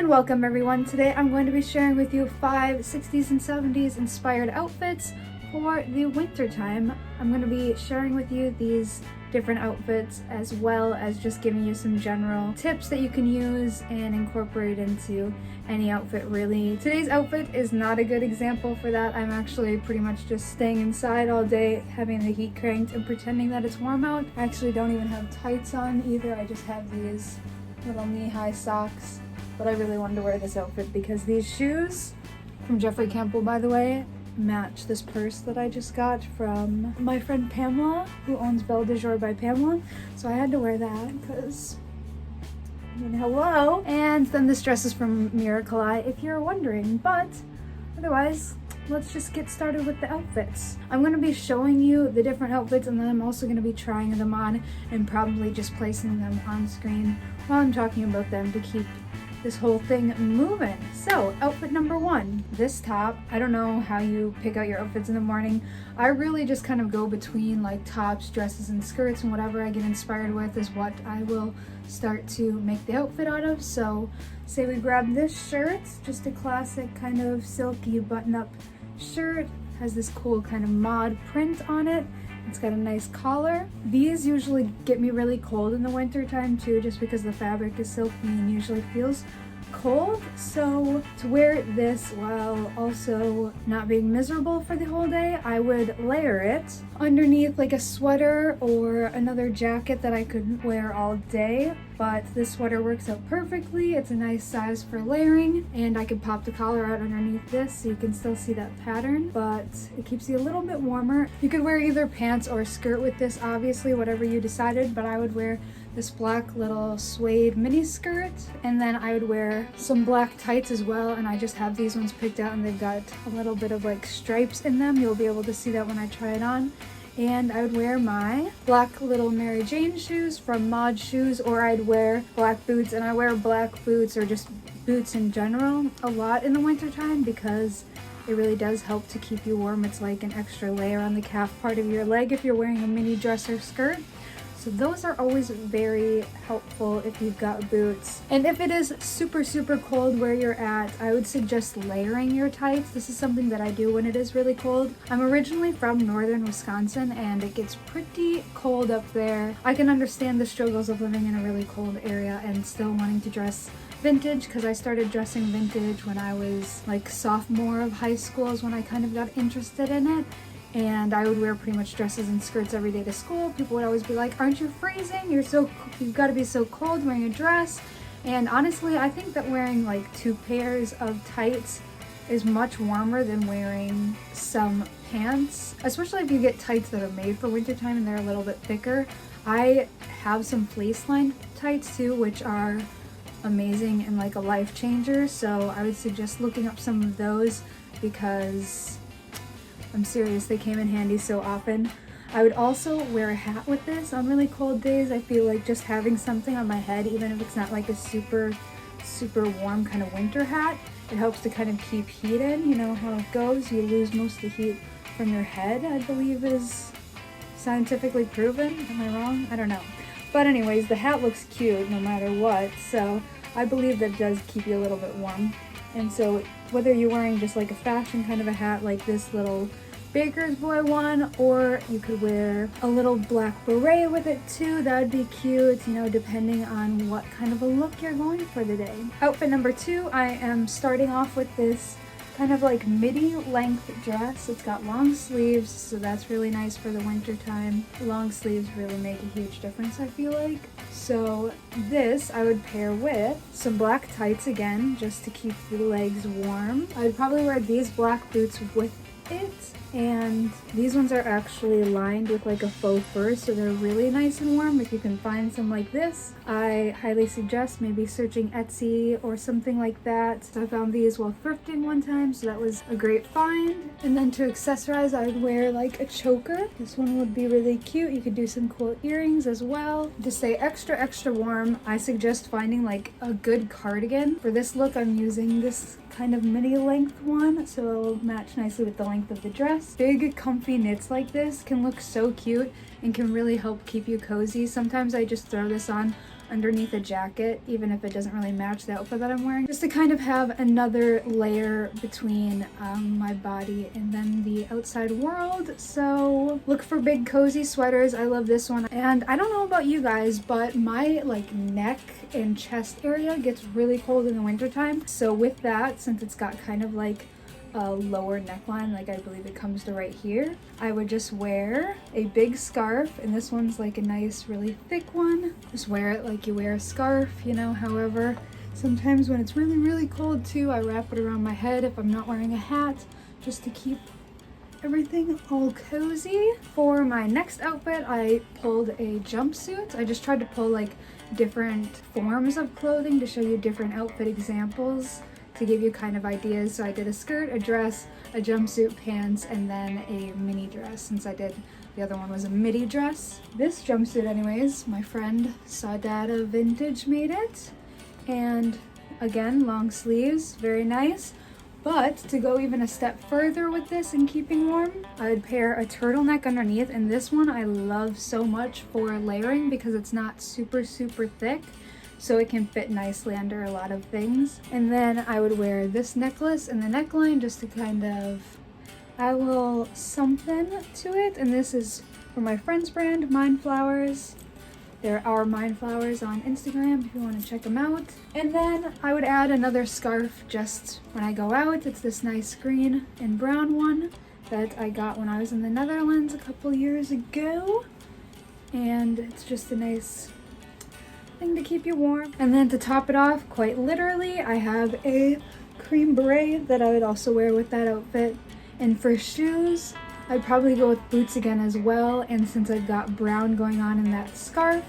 welcome everyone. Today I'm going to be sharing with you 5 60s and 70s inspired outfits for the winter time. I'm going to be sharing with you these different outfits as well as just giving you some general tips that you can use and incorporate into any outfit really. Today's outfit is not a good example for that. I'm actually pretty much just staying inside all day, having the heat cranked and pretending that it's warm out. I actually don't even have tights on either. I just have these little knee-high socks. But I really wanted to wear this outfit because these shoes from Jeffrey Campbell, by the way, match this purse that I just got from my friend Pamela, who owns Belle de Jour by Pamela. So I had to wear that because, I mean, hello. And then this dress is from Miracle Eye, if you're wondering. But otherwise, let's just get started with the outfits. I'm going to be showing you the different outfits, and then I'm also going to be trying them on and probably just placing them on screen while I'm talking about them to keep this whole thing moving. So outfit number 1, this top. I don't know how you pick out your outfits in the morning. I really just kind of go between like tops, dresses, and skirts, and whatever I get inspired with is what I will start to make the outfit out of. So say we grab this shirt, just a classic kind of silky button-up shirt, has this cool kind of mod print on it. It's got a nice collar. These usually get me really cold in the winter time too, just because the fabric is silky and usually feels cold. So to wear this while also not being miserable for the whole day, I would layer it underneath like a sweater or another jacket that I could wear all day. But this sweater works out perfectly. It's a nice size for layering, and I could pop the collar out underneath this so you can still see that pattern, but it keeps you a little bit warmer. You could wear either pants or a skirt with this, obviously, whatever you decided, but I would wear this black little suede mini skirt, and then I would wear some black tights as well, and I just have these ones picked out and they've got a little bit of like stripes in them. You'll be able to see that when I try it on. And I would wear my black little Mary Jane shoes from Mod Shoes, or I'd wear black boots, and I wear black boots or just boots in general a lot in the winter time because it really does help to keep you warm. It's like an extra layer on the calf part of your leg if you're wearing a mini dress or skirt. So those are always very helpful if you've got boots. And if it is super cold where you're at, I would suggest layering your tights. This is something that I do when it is really cold. I'm originally from northern Wisconsin and it gets pretty cold up there. I can understand the struggles of living in a really cold area and still wanting to dress vintage, because I started dressing vintage when I was like sophomore of high school is when I kind of got interested in it. And I would wear pretty much dresses and skirts every day to school. People would always be like, aren't you freezing? You've got to be so cold wearing a dress. And honestly, I think that wearing like 2 pairs of tights is much warmer than wearing some pants, especially if you get tights that are made for wintertime and they're a little bit thicker. I have some fleece lined tights too, which are amazing and like a life changer. So I would suggest looking up some of those because I'm serious, they came in handy so often. I would also wear a hat with this on really cold days. I feel like just having something on my head, even if it's not like a super warm kind of winter hat, it helps to kind of keep heat in. You know how it goes, you lose most of the heat from your head, I believe is scientifically proven. Am I wrong? I don't know. But anyways, the hat looks cute no matter what, so I believe that it does keep you a little bit warm. And so whether you're wearing just like a fashion kind of a hat like this little Baker's Boy one, or you could wear a little black beret with it too, that would be cute, you know, depending on what kind of a look you're going for the day. Outfit number 2, I am starting off with this kind of like midi length dress. It's got long sleeves, so that's really nice for the winter time. Long sleeves really make a huge difference, I feel like. So this I would pair with some black tights again, just to keep the legs warm. I'd probably wear these black boots with it, and these ones are actually lined with like a faux fur, so they're really nice and warm. If you can find some like this, I highly suggest maybe searching Etsy or something like that. So I found these while thrifting one time, so that was a great find. And then to accessorize, I would wear like a choker. This one would be really cute. You could do some cool earrings as well. To stay extra warm, I suggest finding like a good cardigan. For this look, I'm using this kind of midi length one, so it'll match nicely with the length of the dress. dress. Big comfy knits like this can look so cute and can really help keep you cozy. Sometimes I just throw this on underneath a jacket, even if it doesn't really match the outfit that I'm wearing, just to kind of have another layer between my body and then the outside world. So look for big cozy sweaters. I love this one. And I don't know about you guys, but my like neck and chest area gets really cold in the wintertime. So with that, since it's got kind of like a lower neckline, like I believe it comes to right here, I would just wear a big scarf, and this one's like a nice really thick one. Just wear it like you wear a scarf, you know. However, sometimes when it's really cold too, I wrap it around my head if I'm not wearing a hat, just to keep everything all cozy. For my next outfit, I pulled a jumpsuit. I just tried to pull like different forms of clothing to show you different outfit examples to give you kind of ideas. So I did a skirt, a dress, a jumpsuit, pants, and then a mini dress, since I did the other one was a midi dress. This jumpsuit anyways, my friend saw Dada Vintage made it, and again, long sleeves, very nice. But to go even a step further with this and keeping warm, I would pair a turtleneck underneath, and this one I love so much for layering because it's not super thick, so it can fit nicely under a lot of things. And then I would wear this necklace and the neckline just to kind of add a little something to it. And this is from my friend's brand, Mind Flowers. There are Mind Flowers on Instagram if you want to check them out. And then I would add another scarf just when I go out. It's this nice green and brown one that I got when I was in the Netherlands a couple years ago. And it's just a nice thing to keep you warm. And then to top it off, quite literally, I have a cream beret that I would also wear with that outfit. And for shoes, I'd probably go with boots again as well. And since I've got brown going on in that scarf,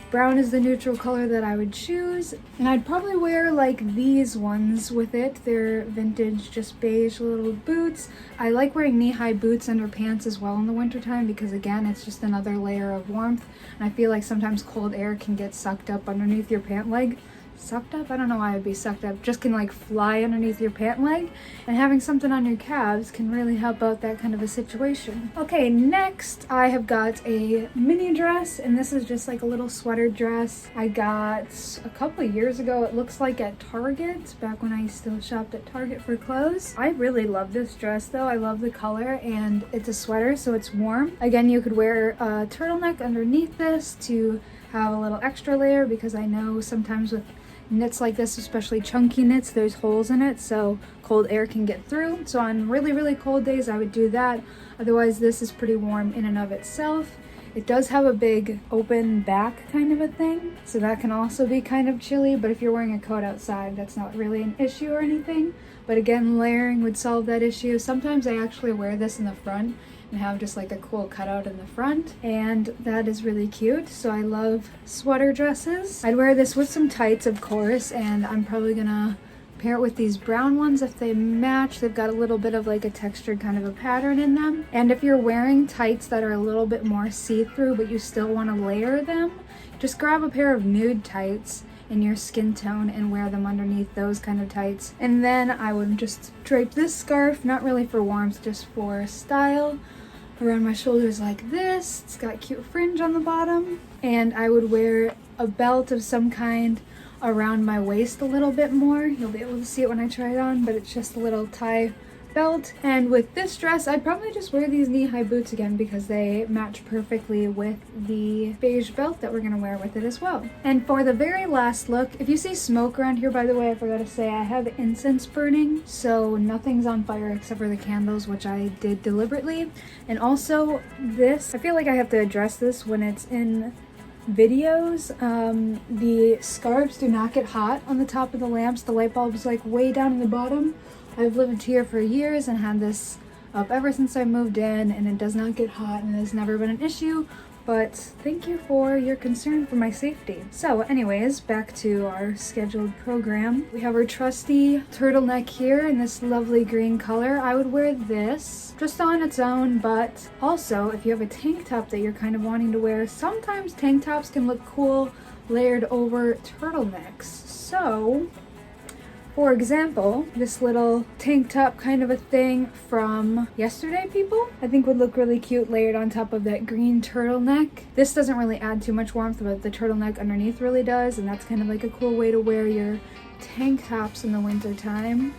brown is the neutral color that I would choose. And I'd probably wear like these ones with it. They're vintage, just beige little boots. I like wearing knee-high boots under pants as well in the wintertime because again, it's just another layer of warmth. And I feel like sometimes cold air can get sucked up underneath your pant leg. Sucked up? I don't know why it'd be sucked up. Just can like fly underneath your pant leg, and having something on your calves can really help out that kind of a situation. Okay, next I have got a mini dress, and this is just like a little sweater dress I got a couple of years ago. It looks like at Target, back when I still shopped at Target for clothes. I really love this dress though. I love the color, and it's a sweater so it's warm. Again, you could wear a turtleneck underneath this to have a little extra layer, because I know sometimes with knits like this, especially chunky knits, there's holes in it so cold air can get through. So on really cold days I would do that. Otherwise this is pretty warm in and of itself. It does have a big open back kind of a thing, so that can also be kind of chilly, but if you're wearing a coat outside, that's not really an issue or anything. But again, layering would solve that issue. Sometimes I actually wear this in the front and have just like a cool cutout in the front, and that is really cute. So I love sweater dresses. I'd wear this with some tights, of course, and I'm probably gonna pair it with these brown ones if they match. They've got a little bit of like a textured kind of a pattern in them. And if you're wearing tights that are a little bit more see-through but you still want to layer them, just grab a pair of nude tights in your skin tone and wear them underneath those kind of tights. And then I would just drape this scarf, not really for warmth, just for style, around my shoulders like this. It's got cute fringe on the bottom. And I would wear a belt of some kind around my waist a little bit more. You'll be able to see it when I try it on, but it's just a little tie belt. And with this dress, I'd probably just wear these knee-high boots again because they match perfectly with the beige belt that we're gonna wear with it as well. And for the very last look, if you see smoke around here, by the way, I forgot to say, I have incense burning, so nothing's on fire except for the candles, which I did deliberately. And also this, I feel like I have to address this when it's in videos. The scarves do not get hot on the top of the lamps. The light bulb is like way down in the bottom. I've lived here for years and had this up ever since I moved in, and it does not get hot and it has never been an issue, but thank you for your concern for my safety. So anyways, back to our scheduled program. We have our trusty turtleneck here in this lovely green color. I would wear this just on its own, but also if you have a tank top that you're kind of wanting to wear, sometimes tank tops can look cool layered over turtlenecks. So For example, this little tank top kind of a thing from yesterday, people, I think would look really cute layered on top of that green turtleneck. This doesn't really add too much warmth, but the turtleneck underneath really does, and that's kind of like a cool way to wear your tank tops in the winter time.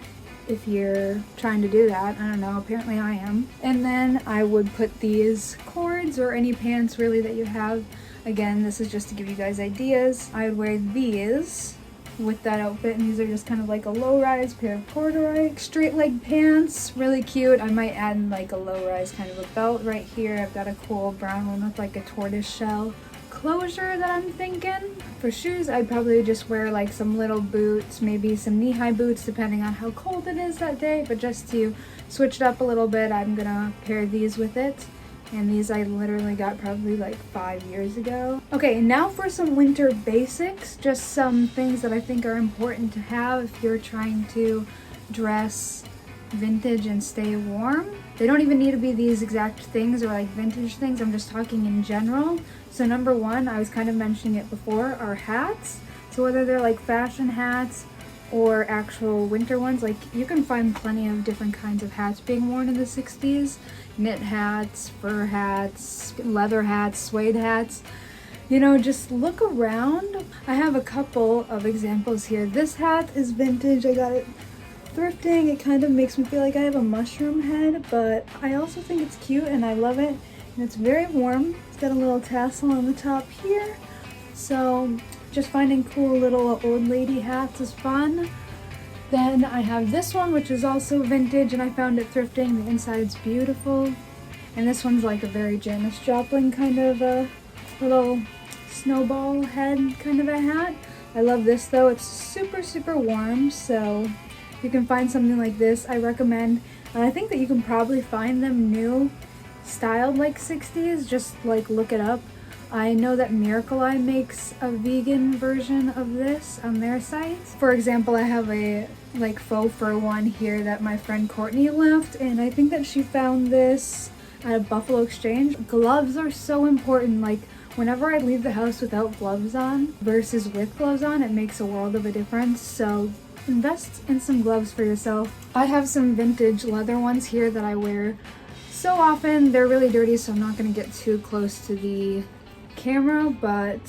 If you're trying to do that, I don't know, apparently I am. And then I would put these cords or any pants really that you have. Again, this is just to give you guys ideas. I would wear these with that outfit, and these are just kind of like a low-rise pair of corduroy straight leg pants, really cute. I might add like a low-rise kind of a belt right here. I've got a cool brown one with like a tortoise shell closure that I'm thinking. For shoes, I'd probably just wear like some little boots, maybe some knee-high boots depending on how cold it is that day, but just to switch it up a little bit, I'm gonna pair these with it. And these I literally got probably like 5 years ago. Okay, now for some winter basics, just some things that I think are important to have if you're trying to dress vintage and stay warm. They don't even need to be these exact things or like vintage things, I'm just talking in general. So number one, I was kind of mentioning it before, are hats. So whether they're like fashion hats or actual winter ones, like you can find plenty of different kinds of hats being worn in the 60s. Knit hats, fur hats, leather hats, suede hats. You know, just look around. I have a couple of examples here. This hat is vintage. I got it thrifting. It kind of makes me feel like I have a mushroom head, but I also think it's cute and I love it. And it's very warm. It's got a little tassel on the top here. So just finding cool little old lady hats is fun. Then I have this one, which is also vintage, and I found it thrifting. The inside's beautiful. And this one's like a very Janis Joplin kind of a little snowball head kind of a hat. I love this though. It's super, super warm, so if you can find something like this, I recommend. And I think that you can probably find them new, styled like 60s. Just like look it up. I know that Miracle Eye makes a vegan version of this on their site. For example, I have a like faux fur one here that my friend Courtney left, and I think that she found this at a Buffalo Exchange. Gloves are so important. Like whenever I leave the house without gloves on versus with gloves on, it makes a world of a difference. So invest in some gloves for yourself. I have some vintage leather ones here that I wear so often. They're really dirty, so I'm not going to get too close to the camera, but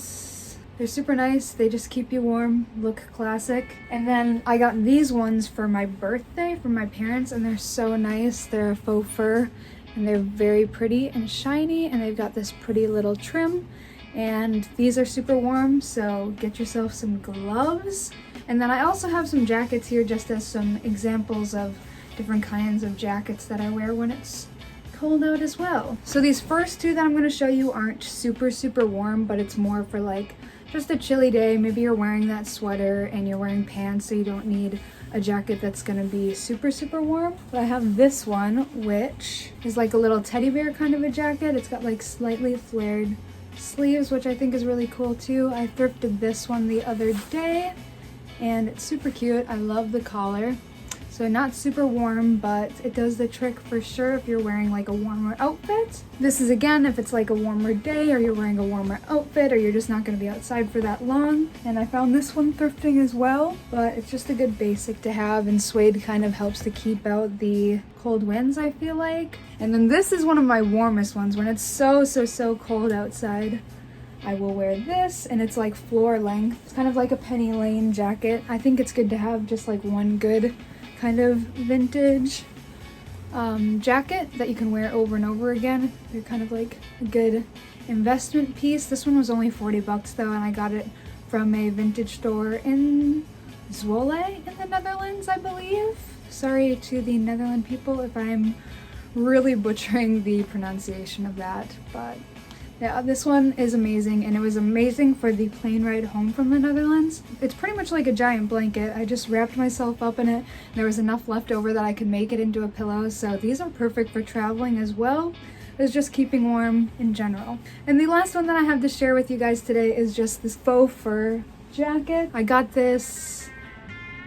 they're super nice. They just keep you warm, look classic. And then I got these ones for my birthday from my parents, and they're so nice. They're a faux fur and they're very pretty and shiny, and they've got this pretty little trim, and these are super warm, so get yourself some gloves. And then I also have some jackets here just as some examples of different kinds of jackets that I wear when it's cold out as well. So these first two that I'm going to show you aren't super, super warm, but it's more for like just a chilly day. Maybe you're wearing that sweater and you're wearing pants, so you don't need a jacket that's going to be super, super warm. But I have this one, which is like a little teddy bear kind of a jacket. It's got like slightly flared sleeves, which I think is really cool too. I thrifted this one the other day and it's super cute. I love the collar. So not super warm, but it does the trick for sure if you're wearing like a warmer outfit. This is again if it's like a warmer day or you're wearing a warmer outfit or you're just not going to be outside for that long. And I found this one thrifting as well, but it's just a good basic to have, and suede kind of helps to keep out the cold winds, I feel like. And then this is one of my warmest ones. When it's so cold outside, I will wear this, and it's like floor length. It's kind of like a Penny Lane jacket. I think it's good to have just like one good kind of vintage jacket that you can wear over and over again. They're kind of like a good investment piece. This one was only 40 bucks though, and I got it from a vintage store in Zwolle in the Netherlands, I believe. Sorry to the Netherlands people if I'm really butchering the pronunciation of that, but yeah, this one is amazing, and it was amazing for the plane ride home from the Netherlands. It's pretty much like a giant blanket. I just wrapped myself up in it. There was enough left over that I could make it into a pillow, so these are perfect for traveling as well as just keeping warm in general. And the last one that I have to share with you guys today is just this faux fur jacket. I got this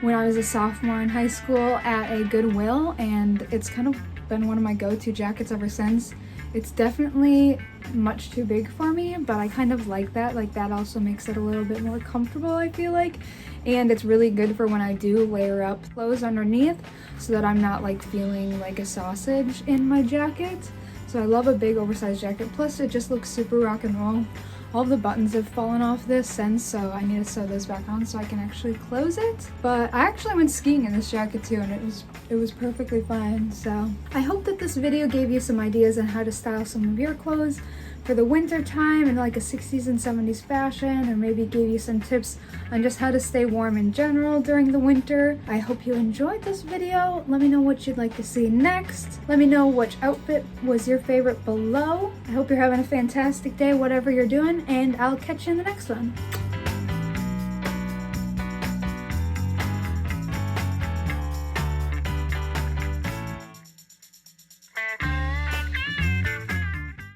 when I was a sophomore in high school at a Goodwill, and it's kind of been one of my go-to jackets ever since. It's definitely much too big for me, but I kind of like that. Like that also makes it a little bit more comfortable, I feel like. And it's really good for when I do layer up clothes underneath so that I'm not like feeling like a sausage in my jacket. So I love a big oversized jacket. Plus it just looks super rock and roll. All the buttons have fallen off this since, so I need to sew those back on so I can actually close it. But I actually went skiing in this jacket too, and it was perfectly fine. So I hope that this video gave you some ideas on how to style some of your clothes for the winter time in like a 60s and 70s fashion, or maybe gave you some tips on just how to stay warm in general during the winter. I hope you enjoyed this video. Let me know what you'd like to see next. Let me know which outfit was your favorite below. I hope you're having a fantastic day, whatever you're doing, and I'll catch you in the next one.